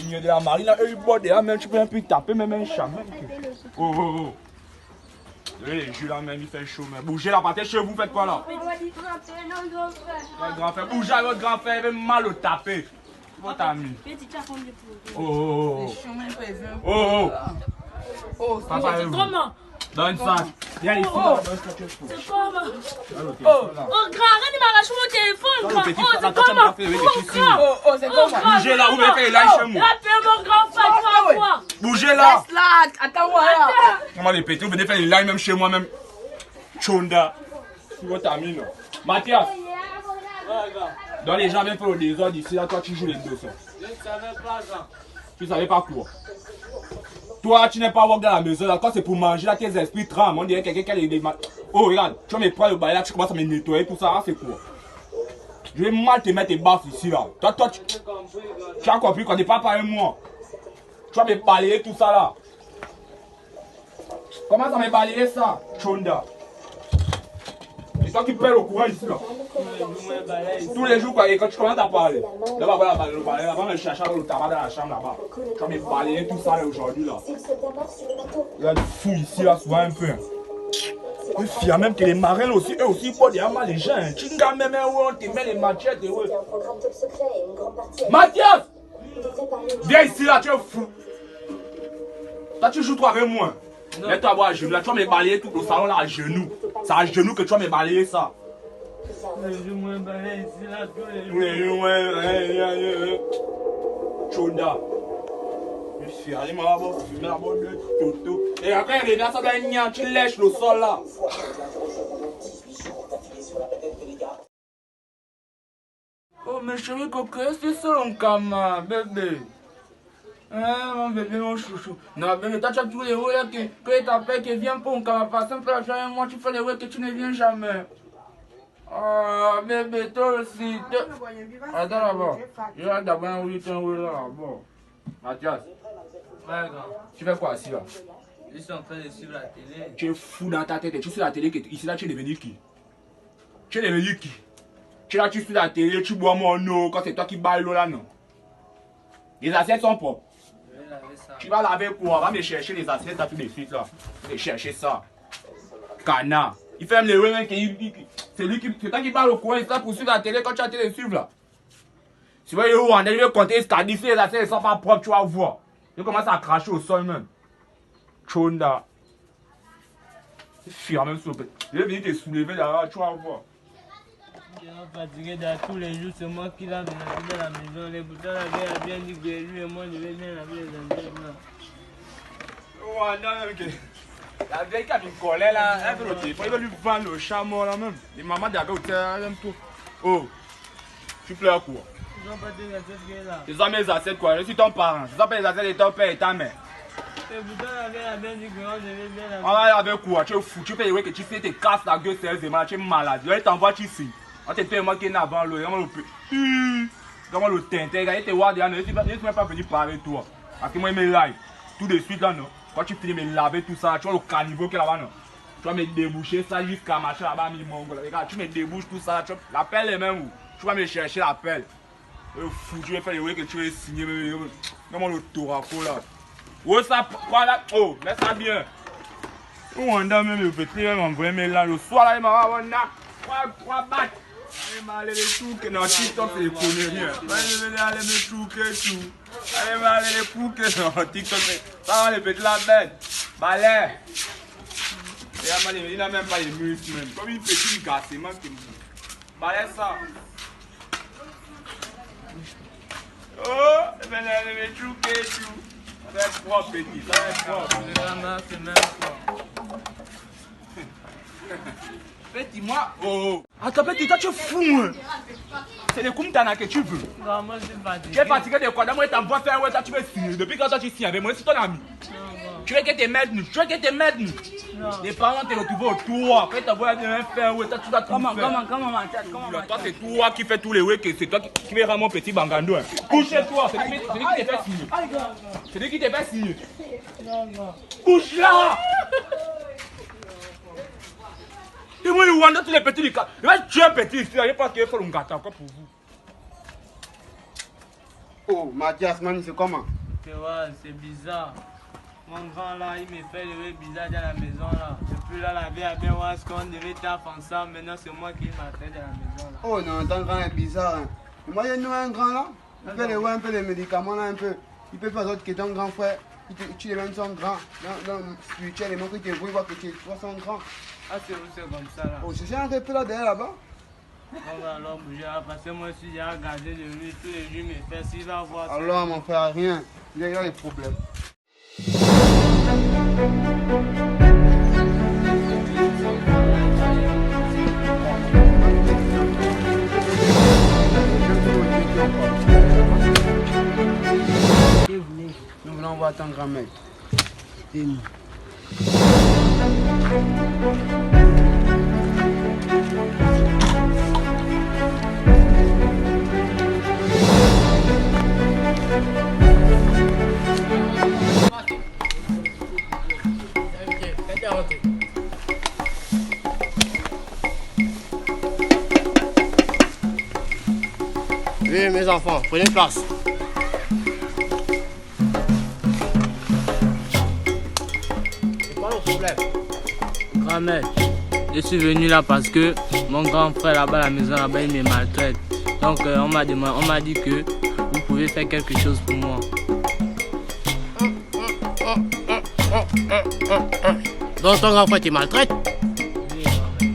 signé de la marine, là, eux ils boivent déjà, même tu peux un peu taper, même un chat. Oh, oh, oh. Les jus là, même il fait chaud, mais bougez là, partez chez vous, faites quoi là? Grand frère, bougez à votre grand frère, il fait mal au taper. Votre ami. Oh, oh, oh. Oh, oh. Oh, Papa, comment? Donne ça. Viens ici. C'est comment? Oh, grand, arrête de m'arracher mon téléphone, grand. Oh, c'est comment? Oh, c'est comment? Bougez là, vous mettez les là chez moi. Rappelle mon grand frère, quoi? Bougez là. Laisse là, attends-moi là. Comment les péter, vous venez faire les lives même chez moi, même. Chonda. C'est votre ami là. Mathias. Dans les gens viennent faire le désordre ici, là, toi tu joues les deux. Je ne savais pas ça. Tu savais pas quoi? Toi, tu n'es pas voir dans la maison, là, quand c'est pour manger, là, tes esprits tremblent. On dirait quelqu'un qui a des... Oh, regarde, tu vas me prendre le bail, là, tu commences à me nettoyer, tout ça, là, c'est quoi? Je vais mal te mettre tes baffes ici, là. Toi, tu as compris qu'on n'est pas pareil, moi. Tu vas me balayer tout ça, là. Comment ça me balayer ça, Chonda? C'est toi qui perds le courant ici, là. Tous les jours, quoi, et quand tu commences à parler, là-bas, voilà, le balai, là-bas, on cherche le tabac dans la chambre, là-bas. Tu vas me balayer tout ça, là, aujourd'hui, là. Il y a du fou ici, là, souvent un peu. Il y a même que les marins aussi, eux aussi, ils boivent des amas, les gens. Tu n'as même un où on te met les machettes et ouais. Mathias! Viens ici, là, tu es fou. Toi, tu joues toi avec moi. Mets-toi à boire à genoux, là, tu vas me balayer tout le salon, là, à genoux. C'est à genoux que tu vas me balayer ça. Je me balaye ici, là, tous les jours. Tous les jours, ouais. Chonda. Je suis allé m'avoir fumé la bonne de toto. Et après, Réna, ça doit être tu lèches le sol là. Oh, mais chérie, coco, c'est ça, mon camarade, bébé. Hein, mon bébé, mon chouchou. Non, bébé, toi, tu as tous les roues là que t'appelles, qui viennent pour un camarade. Simple, là, moi, tu fais les roues que tu ne viens jamais. Oh, bébé, toi aussi. Attends là-bas. Je vais d'abord un roue là. Bon. Mathias. Ouais, grand. Tu fais quoi ici là? Je suis en train de suivre la télé. Tu es fou dans ta tête et tu suis la télé. Ici là, tu es devenu qui? Tu es devenu qui? Tu es là, tu suis la télé, tu bois mon eau quand c'est toi qui bailles l'eau là, non? Les assiettes sont propres. Je vais laver ça. Tu vas laver quoi? Va me chercher les assiettes là tout de suite là. Va me chercher ça. Canard. Il fait même les rues, c'est toi qui parle au coin, c'est ça pour suivre la télé quand tu as la télé suivre là. Tu vois, il veut compter ce qu'a dit, si les assiettes ne sont pas propres, tu vas voir. Il commence à cracher au sol même. Chonda. C'est fier même sur le pète. Je vais venir te soulever là, tu vas voir. Je suis fatigué dans tous les jours, c'est moi qui lave les assiettes dans la maison. Les boutons avaient bien dit que lui et moi, je vais bien laver les assiettes là. Oh, non, ok. La vieille qui a mis colère là, elle veut le téléphone, il veut lui vendre le chameau là même. Les mamans d'avant au terre, elle aime tout. Oh, tu pleures quoi? Ils n'ont pas de assiettes qui est là. C'est ça mes assiettes quoi, je suis ton parent. C'est ça les assiettes de ton père et ta mère. Les boutons avaient bien dit que moi, je vais bien laver. On va avec quoi? Tu es fou, tu fais les que tu fais tes casses la gueule sérieusement, tu es malade. Je t'envoie ici. On te fait moi qui est avant l'eau, comment le tintin, regarde tes voix derrière, je ne suis même pas venu parler de toi. Parce que moi, je me live tout de suite là, non. Quand tu finis de me laver tout ça, tu vois le caniveau qui est là-bas, non. Tu vas me déboucher ça jusqu'à machin là-bas, mi mongol. Regarde, tu me débouches tout ça, la pelle est même où. Tu vas me chercher la pelle. Fou, tu vas faire les que tu veux signer, comment le toraco là. Oh, ça, voilà, oh, laisse ça bien. Oh, on a même le petit, il m'a envoyé mes là, le soir là, il m'a envoyé 3 battes. Il m'a allé les touquer, non, TikTok, c'est les conneries. Il m'a allé me touquer tout. Il m'a allé les touquer, non, TikTok, ça va les petits la bête. Balai. Il n'a même pas les muscles, même. Comme une petite gassement qui me dit. Balai ça. Oh, il m'a allé me touquer tout. Ça va être propre, petit, ça va être propre. C'est même pas. Petit, moi. Oh. Attends, petit, toi, tu es fou, hein. C'est le Kumtana que tu veux. Non, moi, je suis fatigué. Tu es fatigué de quoi? D'abord, tu t'envoies faire un ouais, tu veux signer. Depuis quand toi, tu signes avec moi, c'est ton ami. Tu veux que tu m'aides nous. Tu veux que tu m'aides nous. Les parents te retrouvent autour. Quand tu t'envoies faire un ouais, toi, tu vas tout faire. Comment, Mathias? Toi, c'est toi qui fais tous les ouais, c'est toi qui veux rendre mon petit bangando. Couche-toi, c'est lui qui te fait signer. C'est lui qui te fait signer. Couche là. Et moi, il y a tous les petits du cas. Il va tuer un petit ici. Je pense qu'il faut le gâteau encore pour vous. Oh, Mathias, man, c'est comment? que ouais, c'est bizarre. Mon grand là, il me fait lever bizarre dans la maison là. Depuis là, la vie a bien voir ce qu'on devait taper ensemble. Maintenant, c'est moi qui m'attends dans la maison là. Oh non, ton grand est bizarre. Hein. Moi, il y a un grand là. Il peut aller voir un peu les médicaments là, un peu. Il peut faire autre que ton grand frère. Tu même son grand. Dans spirituellement, que tu vois que tu es son grand. Ah, c'est où c'est comme ça là? Oh, c'est un peu là derrière là-bas. On va alors bouger là, parce que moi aussi j'ai regardé de lui, tous les jours il me fait s'il va voir ça. Alors, mon frère, rien. Il y a des problèmes. Nous voulons voir ton grand-mère. Oui, mes enfants, prenez place. C'est quoi le problème? Grand-mère, je suis venu là parce que mon grand frère là-bas à la maison là-bas il me maltraite. Donc on m'a dit que vous pouvez faire quelque chose pour moi. Donc ton grand frère te maltraite? Oui, grand-mère.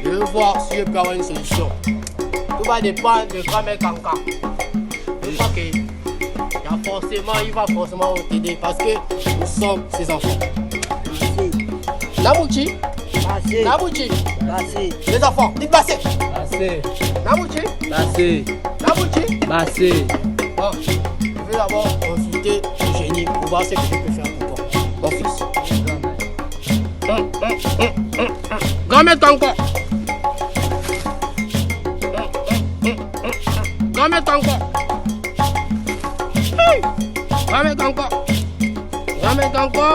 Je veux voir si je peux avoir une solution. Tout va dépendre de grand-mère Kanka. Je crois il va forcément t'aider parce que nous sommes ses enfants. Nabouchi, Nabouchi, les enfants, dites Bassé. Bassé, Nabouchi, Bassé, Nabouchi. Bassé. Bon, je vais d'abord consulter le génie pour voir ce que je peux faire pour toi, mon fils. Grand-mère Kanka. Grand-mère Kanka. Hey! Grand-mère Kanka. Grand-mère Kanka.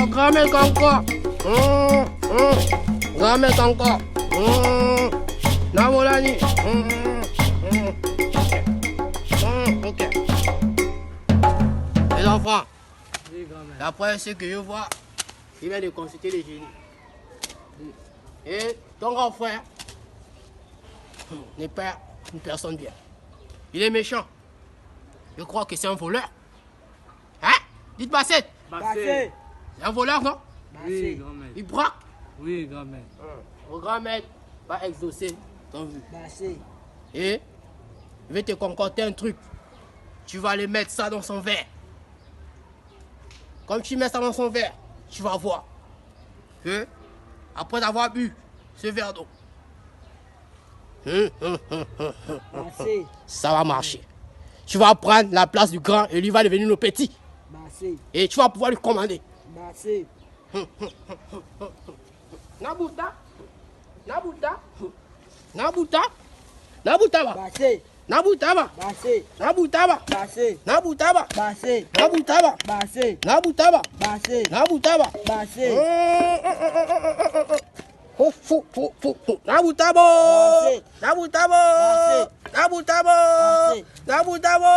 Grand-mère Kanka. Grand-mère Kanka. Navolani. Ok. Les enfants, Oui, grand-mère. d'après ce que je vois, il vient de consulter les génies. Et ton grand frère n'est pas une personne bien. Il est méchant. Je crois que c'est un voleur. Hein? Dites Bassé. Bassé. C'est un voleur, non? Oui, grand-mère. Il braque. Oui, grand-mère. Mon grand-mère va exaucer ton vue. Et je vais te concocter un truc. Tu vas aller mettre ça dans son verre. Comme tu mets ça dans son verre, tu vas voir que après avoir bu ce verre d'eau, ça va marcher. Tu vas prendre la place du grand et lui va devenir le petit. Et tu vas pouvoir lui commander. Nabuta, Nabuta, Nabuta, Nabutaba, Nabutaba, Nabutaba, Nabutaba, Nabutaba, Nabutaba, Nabutaba, Nabutabo, Nabutabo, Nabutabo, Nabutabo,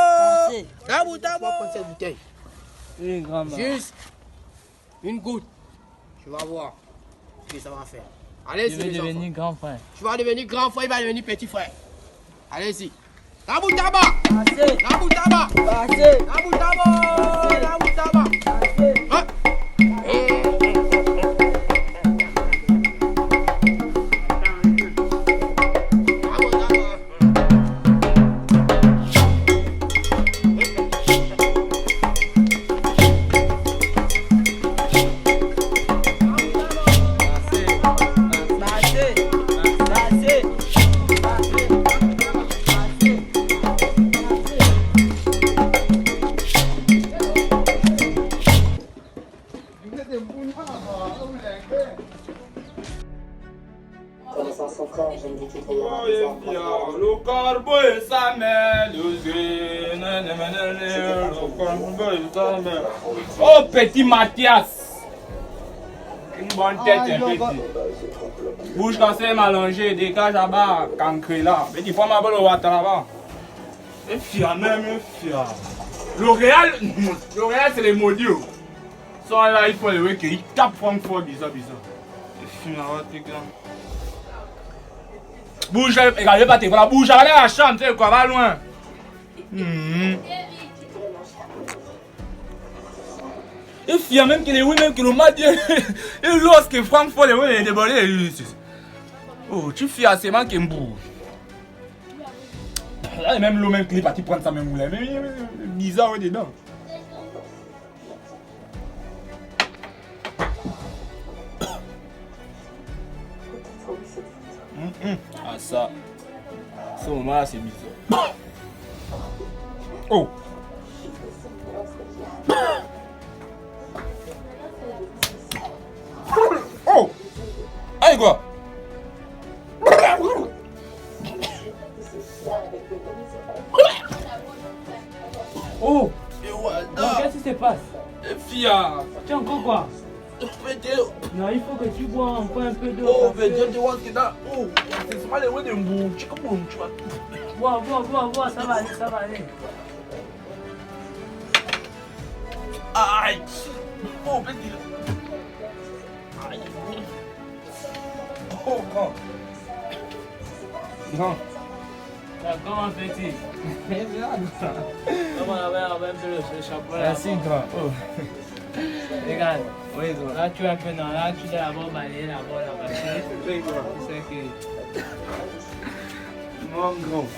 Nabutabo. Prends cette bouteille. Oui, grand-mère. Juste une goutte. Tu vas voir ce que ça va faire. Je Allez-y, vais les enfants. devenir grand frère. Tu vas devenir grand frère, il va devenir petit frère. Allez-y. Nabutaba, Nabutaba, Nabutaba, Nabutaba. Hein? Connaissant son frère, je me dis qu'il Oh, travaillera yeah, des yeah. enfants. Le corbeau et sa mère, le corbeau et sa mère. Oh, petit Mathias. Une bonne tête, un petit. Bouche quand c'est mélangé, dégage là-bas, cancré là. Petit, faut ma balle au water là-bas. Et fier, même fier. L'Oréal, c'est les maudits. Ça là, il faut les voir qu'ils tapent Francfort, bizarre. Bouge, regardez pas tes bras, bouge, allez à la chambre, tu sais quoi, va loin. Il fier même qu'il est oui, même qu'il le m'a dit. Et lorsque Francfort, les oui, il est débordé. Oh, tu fais assez mal qu'il me bouge. Là, même le même clip, tu prends ça même moulin. Mais bizarre, ouais, dedans. Ah, ça. Ce moment-là, c'est bizarre. Oh! Oh! Allez, quoi? Oh! Qu'est-ce qui se passe? Fia! Tu as encore quoi? Non, il faut que tu bois encore un peu d'eau. Oh, mais Dieu, tu vois ce qu'il y a. Oh, c'est mal les ouais de mbou. Tu vois. Bois, ça va aller. Aïe! Oh, petit. Aïe. Oh, grand. Grand. Comment petit? Comment on va un peu le chapeau là? Merci, grand. Oh. Regarde. Oui, grand. Là, tu es un peu dans là, tu dois d'abord balayer là-bas, là-bas. Oui, grand. Tu sais que. Mon grand.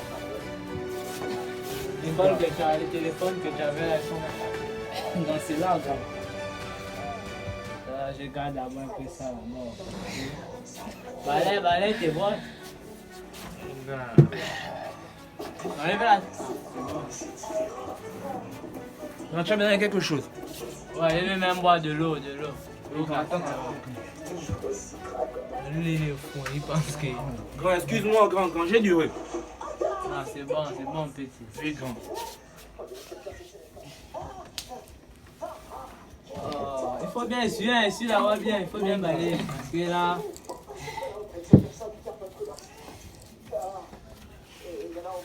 Il parle que tu as le téléphone que tu avais là, ils sont dans ces là, grand. Je garde d'abord un peu ça là. Balai, t'es bon? Enlève là. Tu as besoin de quelque chose? Ouais, il veut même boire de l'eau. Attends. Lui, il est fou, il pense que. Grand, excuse-moi, grand, j'ai du rep. Non, c'est bon, petit. Oui, grand. Oh, il faut bien essuyer là-bas bien, il faut bien balayer. Parce que là.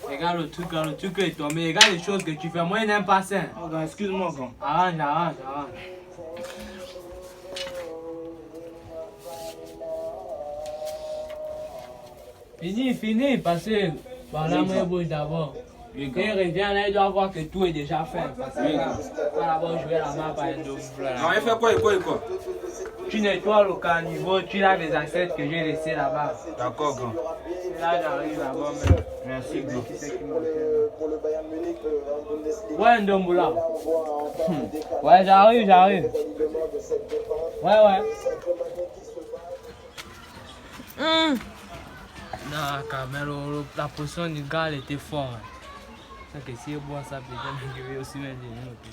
Regarde le truc est tombé. Regarde les choses que tu fais. Moi, il n'aime pas ça. Oh, grand, excuse-moi, grand. Arrange. Fini, parce que voilà, moi, je bouge d'abord. Et il revient là, il doit voir que tout est déjà fait. Parce que là, on va d'abord jouer la main par un dos. Non, il fait quoi? Tu nettoies le caniveau, tu laves les assiettes que j'ai laissées là-bas. D'accord, grand. Et là, j'arrive là-bas même. Merci, grand. Ouais, Ndomboula. Ouais, j'arrive. Ouais. Non, quand même, la potion du gars, elle était forte. C'est que si je bois ça, peut-être que je vais aussi mettre des notes.